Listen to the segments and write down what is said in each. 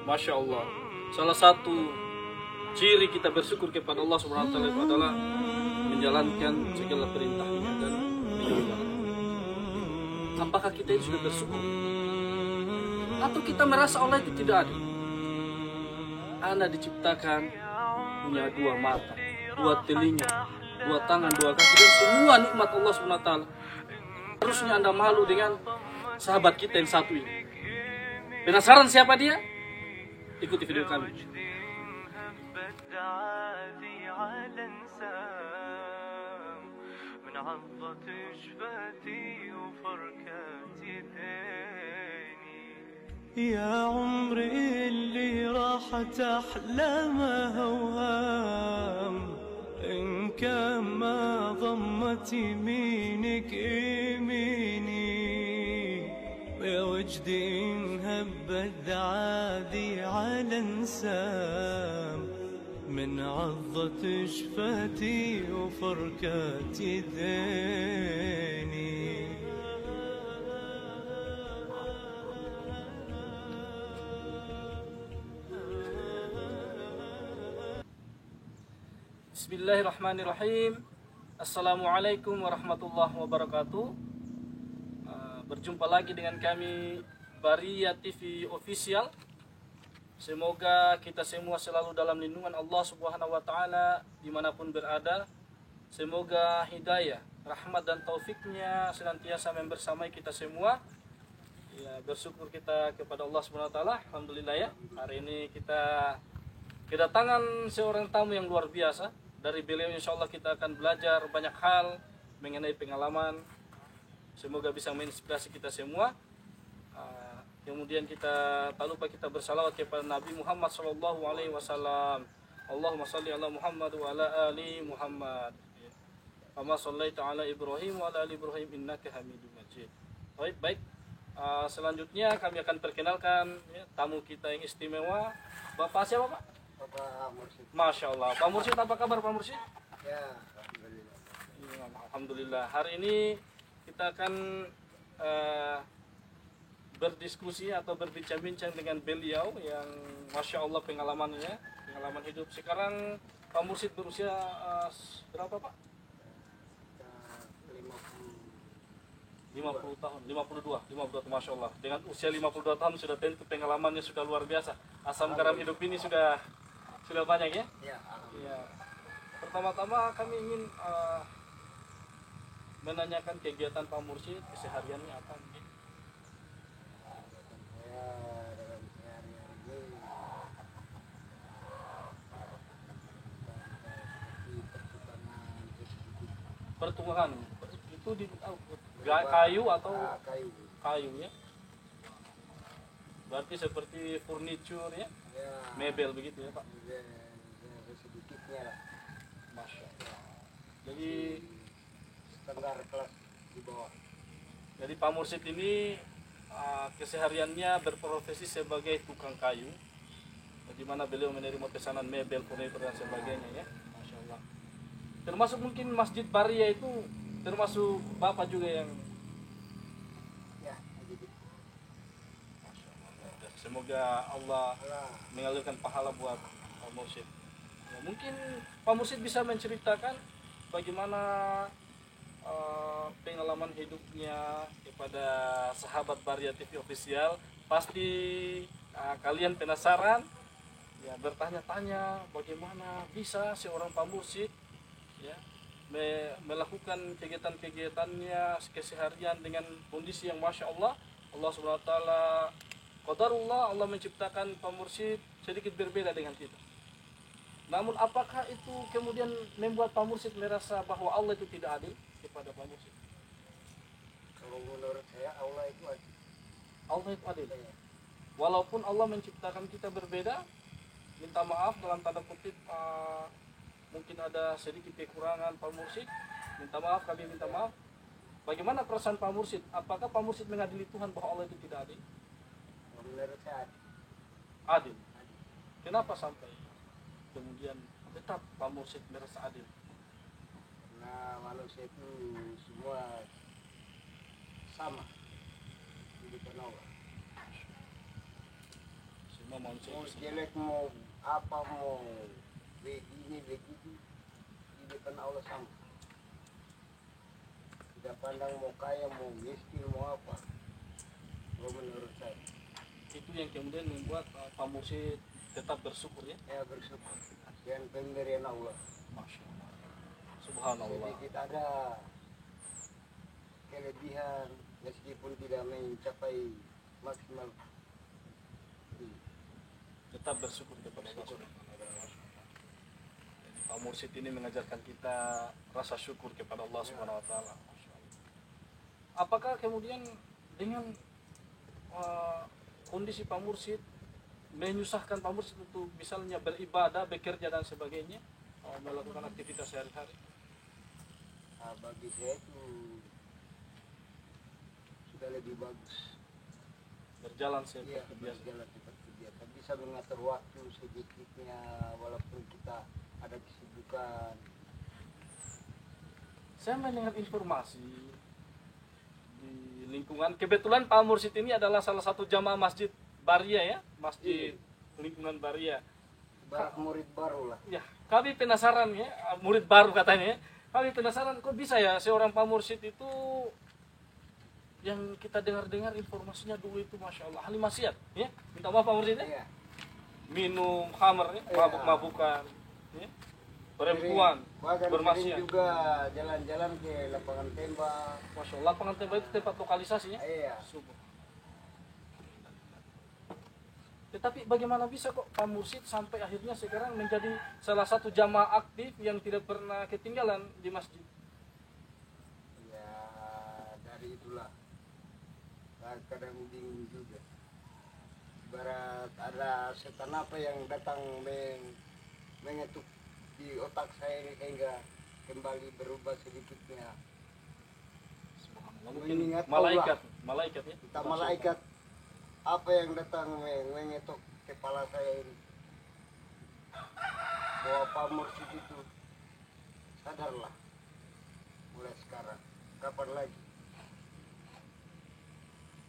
Masya Allah. Salah satu ciri kita bersyukur kepada Allah Subhanahu wa taala adalah menjalankan segala perintahnya dan meninggalkan. Apakah kita ini sudah bersyukur? Atau kita merasa Allah itu tidak adil? Anda diciptakan punya dua mata, dua telinga, dua tangan, dua kaki, dan semua nikmat Allah Subhanahu wa taala. Harusnya Anda malu dengan sahabat kita yang satu ini. Penasaran siapa dia? Ikuti video kami. يا عمري اللي راحت أحلامه وهام إن كان ما ضمت يمينك يميني يا وجدي إن هبت عادي على انسام من عضة شفتي وفركات يديني. Bismillahirrahmanirrahim. Assalamualaikum warahmatullahi wabarakatuh. Berjumpa lagi dengan kami Baria TV Official. Semoga kita semua selalu dalam lindungan Allah Subhanahu wa taala dimanapun berada. Semoga hidayah, rahmat dan taufiknya senantiasa membersamai kita semua. Ya, bersyukur kita kepada Allah Subhanahu wa taala. Alhamdulillah ya. Hari ini kita kedatangan seorang tamu yang luar biasa. Dari beliau insya Allah kita akan belajar banyak hal mengenai pengalaman. Semoga bisa menginspirasi kita semua. Kemudian kita tak lupa kita bersalawat kepada Nabi Muhammad SAW. Allahumma salli ala Muhammad wa ala ali Muhammad. Kama sallaita ala Ibrahim wa ala ali Ibrahim innaka Hamidum Majid. Baik. Selanjutnya kami akan perkenalkan ya, tamu kita yang istimewa. Bapak siapa Pak? Bapak Mursyid. Masya Allah. Pak Mursyid, apa kabar Pak Mursyid? Ya, alhamdulillah. Alhamdulillah. Hari ini kita akan berdiskusi atau berbincang-bincang dengan beliau yang Masya Allah pengalaman hidup. Sekarang Pak Mursyid berusia berapa Pak? 50 tahun, 52 Masya Allah. Dengan usia 52 tahun sudah tentu pengalamannya sudah luar biasa. Asam garam hidup ini sudah banyak ya? Ya. Pertama-tama kami ingin menanyakan kegiatan Pak Mursyid, kesehariannya apa? Saya dalam sehari-hari ini pertumbuhan itu di kayu atau kayu ya? Berarti seperti furniture ya? Mebel begitu ya Pak? Sedikitnya lah. Masya Allah. Jadi Standar kelas di bawah. Jadi Pak Mursyid ini kesehariannya berprofesi sebagai tukang kayu, di mana beliau menerima pesanan mebel, furniture dan sebagainya ya. Masya Allah. Termasuk mungkin Masjid Baria itu termasuk Bapak juga yang Ya, jadi Masya Allah. Semoga Allah mengalirkan pahala buat Pak Mursyid. Ya, mungkin Pak Mursyid bisa menceritakan bagaimana pengalaman hidupnya kepada sahabat Baria TV Official. Pasti kalian penasaran ya, bertanya-tanya bagaimana bisa seorang Pak Mursyid ya, melakukan kegiatan-kegiatannya keseharian dengan kondisi yang Masya Allah. Allah Subhanahu wa taala qadarullah, Allah menciptakan Pak Mursyid sedikit berbeda dengan kita. Namun apakah itu kemudian membuat Pak Mursyid merasa bahwa Allah itu tidak adil kepada Pak Mursyid? kalau menurut saya Allah itu adil. Allah itu adil. Walaupun Allah menciptakan kita berbeda, minta maaf dalam tanda kutip, mungkin ada sedikit kekurangan Pak Mursyid, minta maaf, kami minta maaf. Bagaimana perasaan Pak Mursyid? Apakah Pak Mursyid mengadili Tuhan bahwa Allah itu tidak adil? Menurut saya adil. Adil. Kenapa sampai kemudian tetap Pak Mursyid merasa adil? Karena manusia itu semua sama di depan Allah. Semua manusia Mau itu sama. jelek, mau apa, mau begini begitu, di depan Allah sama. Tidak pandang mau kaya, mau miskin, mau apa. Kalau menurut saya, Itu yang kemudian membuat Pak Mursyid tetap bersyukur ya. saya bersyukur dengan pemberian Allah. Masya Allah. Subhanallah. Sedikit ada kelebihan meskipun tidak mencapai maksimal. Tetap bersyukur kepada Allah Subhanahu wa Ta'ala. Pak Mursyid ini mengajarkan kita rasa syukur kepada Allah Subhanahu wa Ta'ala. Masya Allah. Apakah kemudian dengan kondisi Pak Mursyid menyusahkan Pak Mursyid untuk misalnya beribadah, bekerja dan sebagainya, melakukan aktivitas sehari-hari? Nah, bagi saya itu sudah lebih bagus. Berjalan Iya, seperti biasa. berjalan seperti biasa. Bisa mengatur waktu sedikitnya walaupun kita ada kesibukan. Saya mendengar informasi di lingkungan, kebetulan Pak Mursyid ini adalah salah satu jamaah masjid Baria ya, masjid lingkungan Baria. Murid baru lah. Ya, kami penasaran ya, murid baru katanya ya. Kami penasaran kok bisa ya seorang Pak Mursyid itu yang kita dengar-dengar informasinya dulu itu Masya Allah ahli maksiat ya. Minta maaf Pak Mursyid ya. Iya. Minum khamar ya, Iya. mabuk-mabukan ya. Perempuan Bahkan sering bermaksiat. juga jalan-jalan ke lapangan tembak. Masya Allah, lapangan tembak itu tempat lokalisasinya. Iya. Subhanallah. Tetapi bagaimana bisa kok Pak Mursyid sampai akhirnya sekarang menjadi salah satu jamaah aktif yang tidak pernah ketinggalan di masjid? Ya, dari itulah. Kadang bingung juga. Ibarat ada setan apa yang datang mengetuk di otak saya ini sehingga kembali berubah sedikitnya. Subhanallah. Mungkin Mengingat malaikat ya. Entah malaikat apa yang datang mengetuk kepala saya ini, bahwa Pak Mursyid itu sadarlah mulai sekarang, kapan lagi.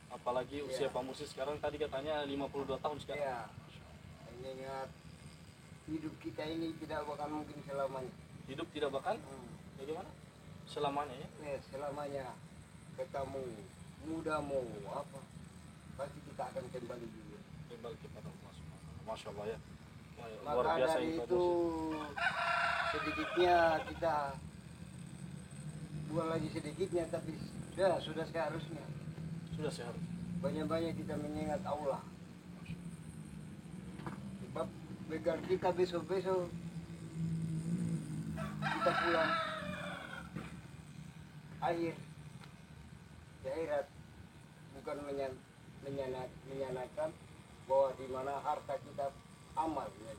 Apalagi usia Pak Mursyid sekarang tadi katanya 52 tahun sekarang. Ya, mengingat hidup kita ini tidak bakal mungkin selamanya. Hidup tidak bakal bagaimana? Selamanya ya. Selamanya ketemu muda mau apa, pasti kita akan kembali juga. Kembali kepada Allah Subhanahu. Masya Allah ya. Luar Maka biasa dari ini Pak itu Mursyid. sedikitnya kita bukan lagi sedikitnya, tapi sudah seharusnya Sudah sehat. banyak-banyak kita mengingat Allah. Sebab bekal kita besok-besok kita pulang akhir di akhirat bukan menyanakan bahwa di mana harta kita amal ya.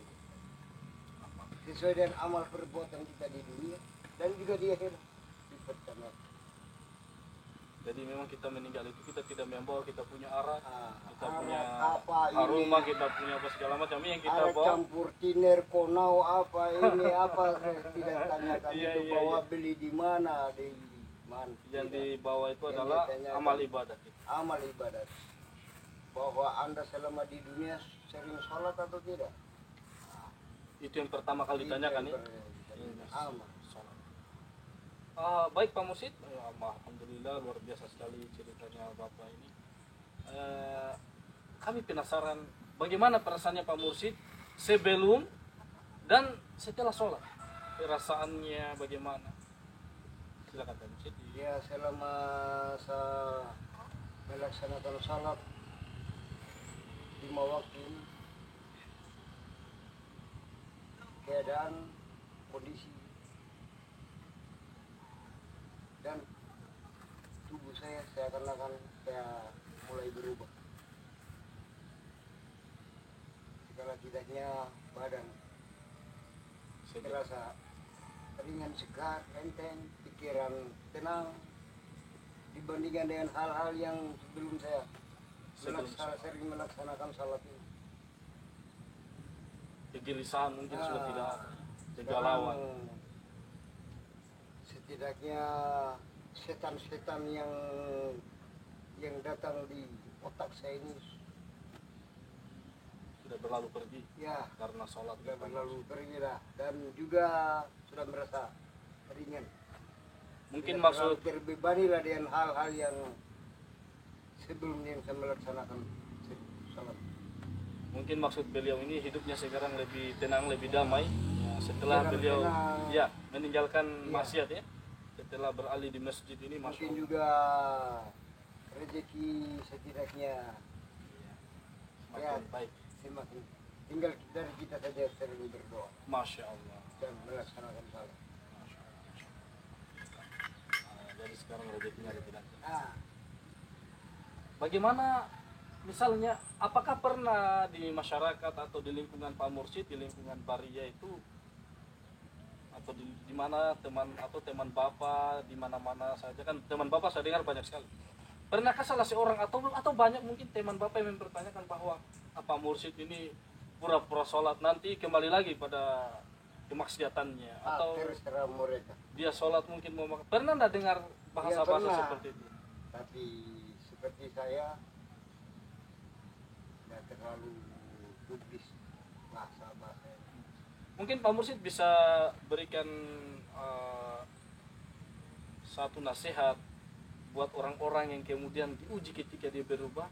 Sesuai dengan amal perbuatan kita di dunia dan juga di akhirat dipertemukan. Jadi memang kita meninggal itu kita tidak membawa kita punya arah, kita Arak punya apa aroma, ini, kita punya apa segala macam yang kita ada bawa. campur tiner konau apa ini apa saya tidak tanyakan Iya, itu iya, bahwa iya. beli di mana Yang tidak. dibawa itu Yang adalah ditanyakan. amal ibadah kita. Amal ibadat, bahwa Anda selama di dunia sering sholat atau tidak. Itu yang pertama kali ditanyakan ya. Amal. Baik Pak Mursyid, alhamdulillah luar biasa sekali ceritanya Bapak ini. Kami penasaran bagaimana perasaannya Pak Mursyid sebelum dan setelah sholat. Perasaannya bagaimana? Silakan Pak Mursyid. Ya, selama saya melaksanakan sholat 5 waktu ini, keadaan kondisi dan tubuh saya akan mulai berubah. Segala tidaknya badan terasa ringan, segar, enteng, pikiran tenang dibandingkan dengan hal-hal yang sebelum saya sering melaksanakan salat ini. Kegelisahan mungkin sudah tidak ada. Sekarang Kegalauan. setidaknya setan-setan yang datang di otak saya ini sudah berlalu pergi Ya, karena sholat sudah di Pak berlalu Mursyid. pergi lah. Dan juga sudah merasa ringan. Mungkin Tidak maksud terlalu terbebani lah dengan hal-hal yang sebelumnya yang saya melaksanakan sholat. mungkin maksud beliau ini hidupnya sekarang lebih tenang, lebih damai ya, setelah Tenang, beliau tenang. ya meninggalkan Iya. maksiat ya. Setelah beralih di masjid ini, masya Mungkin Allah. juga rezeki setidaknya Semakin baik, semakin tinggal dari kita saja sering berdoa masya Allah. dan melaksanakan salat. Masya Allah. Jadi sekarang rezekinya lebih lancar. Ah, Bagaimana misalnya, apakah pernah di masyarakat atau di lingkungan Pak Mursyid, di lingkungan Baria itu, atau di mana teman atau teman Bapak di mana-mana saja kan teman Bapak saya dengar banyak sekali. Pernahkah salah seorang atau banyak mungkin teman Bapak yang mempertanyakan bahwa Pak Mursyid ini pura-pura sholat nanti kembali lagi pada kemaksiatannya atau terserah mereka. dia sholat mungkin mau makan. Pernah nggak dengar bahasa-bahasa pernah. seperti itu? Tapi seperti saya tidak terlalu publis bahasa-bahasa. Mungkin Pak Mursyid bisa berikan satu nasihat buat orang-orang yang kemudian diuji ketika dia berubah,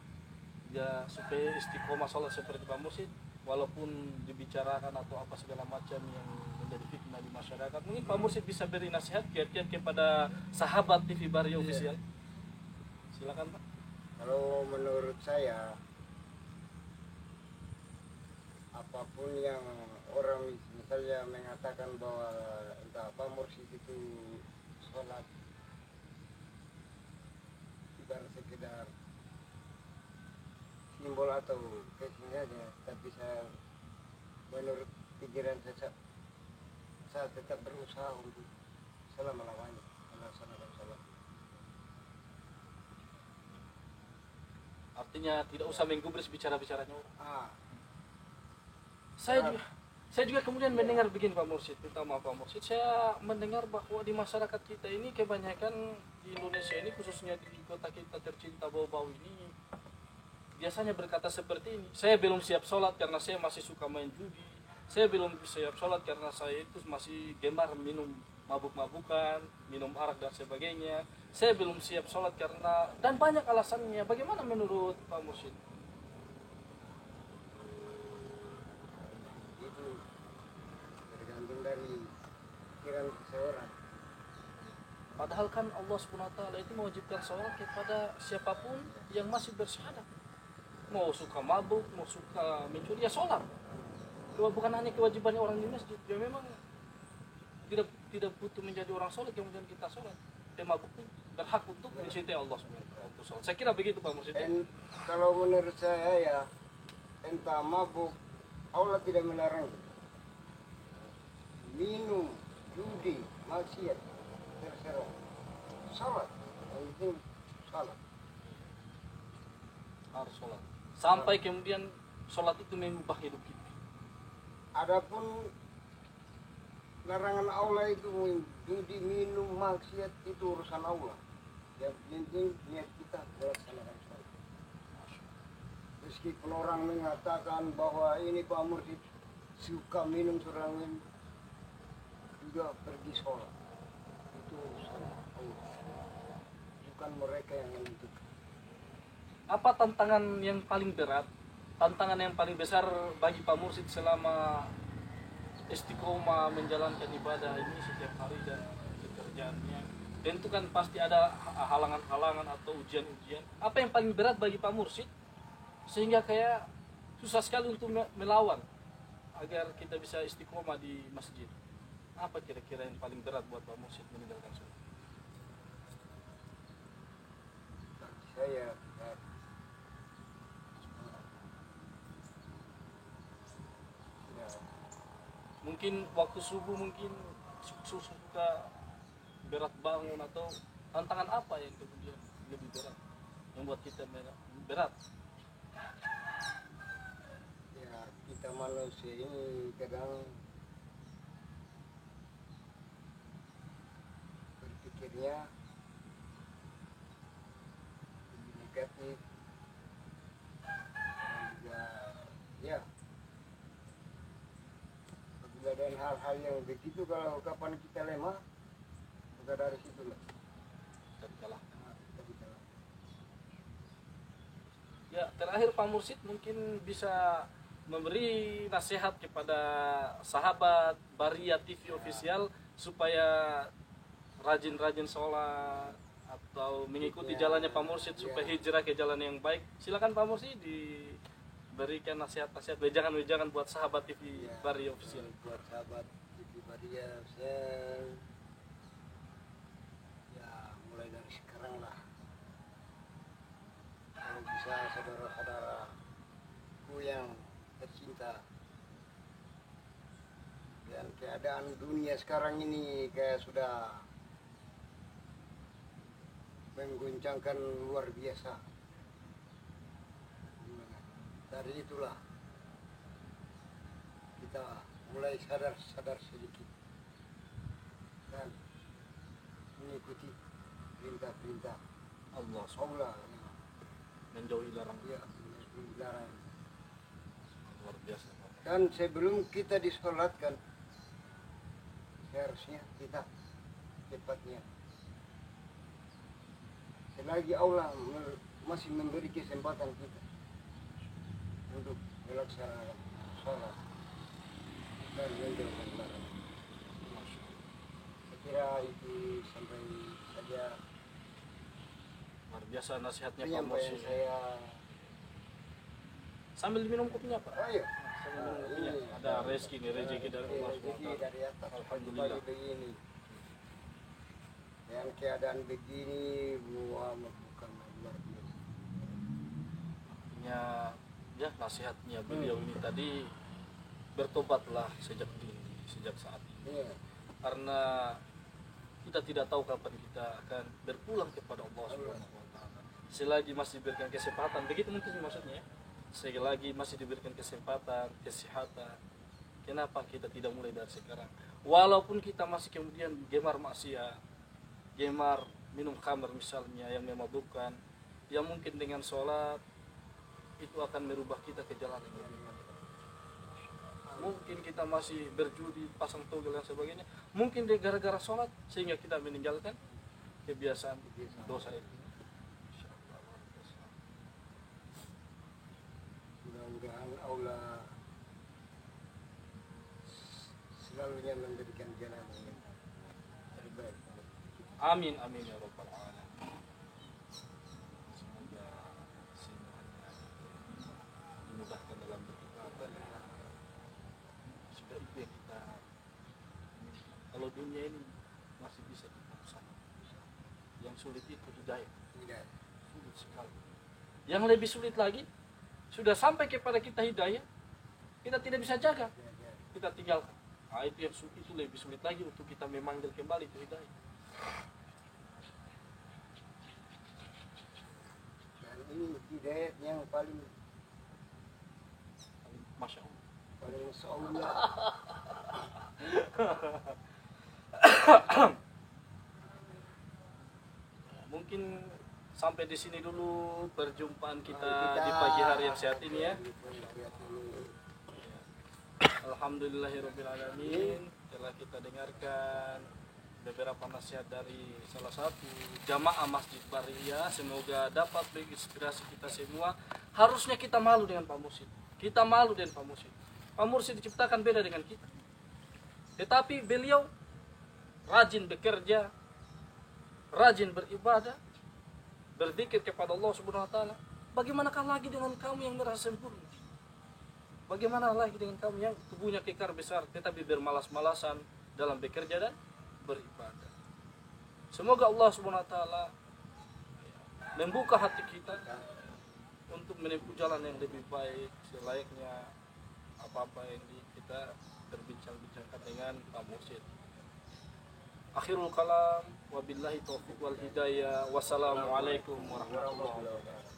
ya supaya istiqomah sholat seperti Pak Mursyid, walaupun dibicarakan atau apa segala macam yang menjadi fitnah di masyarakat. Mungkin Pak Mursyid bisa beri nasihat kiat-kiat kepada sahabat TV Baria Official. Silakan Pak. Kalau menurut saya, apapun yang orang misalnya mengatakan bahwa entah apa Mursyid itu sholat ibarat sekedar simbol atau casing saja, tapi saya menurut pikiran saya tetap berusaha untuk selama-lamanya melaksanakan sholat. Artinya tidak usah menggubris bicara-bicaranya orang. Ah, Saya juga kemudian mendengar begini Pak Mursyid, minta maaf Pak Mursyid, saya mendengar bahwa di masyarakat kita ini kebanyakan di Indonesia ini, khususnya di kota kita tercinta Bau-Bau ini, biasanya berkata seperti ini, saya belum siap sholat karena saya masih suka main judi, saya belum siap sholat karena saya itu masih gemar minum mabuk-mabukan, minum arak dan sebagainya, saya belum siap sholat karena, dan banyak alasannya. Bagaimana menurut Pak Mursyid? itu tergantung dari pikiran seseorang. Padahal kan Allah SWT itu mewajibkan sholat kepada siapapun yang masih bersyahadat. Mau suka mabuk, mau suka mencuri, ya sholat. Bukan hanya kewajibannya orang di masjid, ya memang tidak butuh menjadi orang sholat kemudian kita sholat. Pemabuk itu berhak untuk mencintai Allah SWT. Saya kira begitu Pak Mursyid. Dan kalau menurut saya ya, entah mabuk, Allah tidak melarang. Minum, judi, maksiat, terserah. Salat, yang penting salat. Harus sholat. Sampai kemudian sholat itu mengubah hidup kita. Adapun larangan Allah itu judi, minum, maksiat itu urusan Allah. Yang penting niat kita melaksanakan sholat. Meskipun orang mengatakan bahwa ini Pak Mursyid suka minum serangin, juga pergi sholat. Itu urusan Allah. Bukan mereka yang menentukan. Apa tantangan yang paling berat, tantangan yang paling besar bagi Pak Mursyid selama istiqomah menjalankan ibadah ini setiap hari dan pekerjaannya? Tentu kan pasti ada halangan-halangan atau ujian-ujian. Apa yang paling berat bagi Pak Mursyid sehingga kayak susah sekali untuk melawan agar kita bisa istiqomah di masjid? Apa kira-kira yang paling berat buat Pak Mursyid meninggalkan sholat? Bagi saya, ya, Mungkin waktu subuh mungkin suka berat bangun, atau tantangan apa yang kemudian lebih berat membuat kita berat? ya kita manusia ini kadang berpikirnya lebih negatif dan juga ya dan hal-hal yang begitu kalau kapan kita lemah, maka dari situlah Dan kalahkan. kita dikalahkan. Ya, terakhir Pak Mursid mungkin bisa memberi nasihat kepada sahabat Baria TV Official supaya rajin-rajin sholat atau mengikuti jalannya Pak Mursid supaya hijrah ke jalan yang baik. Silakan Pak Mursid diberikan nasihat-nasihat, wejangan-wejangan buat sahabat TV Baria Official. Buat sahabat TV Baria, saya ya mulai dari sekarang lah, kalau bisa saudara-saudaraku yang tercinta, dan keadaan dunia sekarang ini kayak sudah mengguncangkan luar biasa. Dari itulah kita mulai sadar sedikit dan mengikuti perintah-perintah Allah Allah, menjauhi larang. ya, menjauhi larangan. Luar biasa. Dan sebelum kita disolatkan, seharusnya kita cepatnya, selagi Allah masih memberi kesempatan kita untuk melaksanakan sholat dan menjauhkan larangan. Saya kira itu sampai saja Luar biasa nasihatnya Pak penyampaian Mursid. saya. Sambil minum kopinya Pak. Ayo, Sambil minum kopinya. Ada rezeki dari Allah rezeki SWT. dari atas. Alhamdulillah. Pagi begini, yang keadaan begini, Muhammad bukan luar biasa. Artinya ya nasihatnya beliau ini tadi, bertobatlah sejak dini, sejak saat ini. Iya. Karena kita tidak tahu kapan kita akan berpulang kepada Allah Subhanahu wa taala. Selagi masih diberikan kesempatan, begitu mungkin maksudnya. Selagi masih diberikan kesempatan, kesehatan, kenapa kita tidak mulai dari sekarang? Walaupun kita masih kemudian gemar maksiat, gemar minum khamr misalnya yang memabukkan, yang mungkin dengan sholat itu akan merubah kita ke jalan yang lebih baik. Mungkin kita masih berjudi, pasang togel dan sebagainya, mungkin gara-gara sholat sehingga kita meninggalkan kebiasaan dosa itu. Mudah-mudahan Allah selalunya memberikan jalan yang terbaik. Amin amin ya rabbal alamin. Semoga semuanya dimudahkan dalam beribadah. Sudah itu yang kita, kalau dunia ini masih bisa kita usaha. Yang sulit itu hidayah, Tidak. sulit sekali. Yang lebih sulit lagi, sudah sampai kepada kita hidayah, kita tidak bisa jaga, kita tinggalkan. Nah, itu yang sulit, itu lebih sulit lagi untuk kita memanggil kembali ke hidayah. Dan ini hidayat yang paling Masya Allah. Masya Allah. Mungkin sampai di sini dulu perjumpaan kita di pagi hari yang sehat ini ya. Alhamdulillahirrahmanirrahim. Telah kita dengarkan beberapa nasihat dari salah satu jamaah Masjid Baria. Semoga dapat menginspirasi kita semua. Harusnya kita malu dengan Pak Mursid. Kita malu dengan Pak Mursid. Pak Mursid diciptakan beda dengan kita. Tetapi beliau rajin bekerja, rajin beribadah, berzikir kepada Allah Subhanahu wa taala. Bagaimanakah lagi dengan kamu yang merasa sempurna? Bagaimana lagi dengan kamu yang tubuhnya kekar besar tetapi bermalas-malasan dalam bekerja dan beribadah? Semoga Allah Subhanahu wa taala membuka hati kita untuk menempuh jalan yang lebih baik, selayaknya apa-apa yang kita berbincang-bincangkan dengan Pak Mursid. Akhirul kalam, wabillahi taufiq wal hidayah. Wassalamualaikum warahmatullahi wabarakatuh.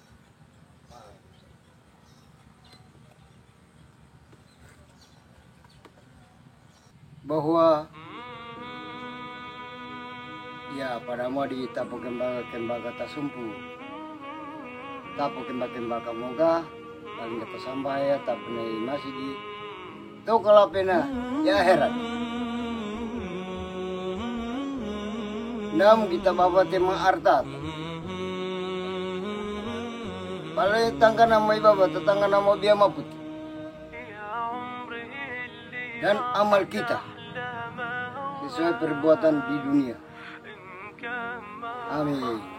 Bahwa ya pada mau di tapo kembaga tasumpu, tapo kembaga moga paling kata sambaya tapo nei masih di Itu kalau pena ya heran. Nam kita bawa tema arta. Palai tangga nama ibu tetangga nama dia maput. Dan amal kita sesuai perbuatan di dunia. Amin.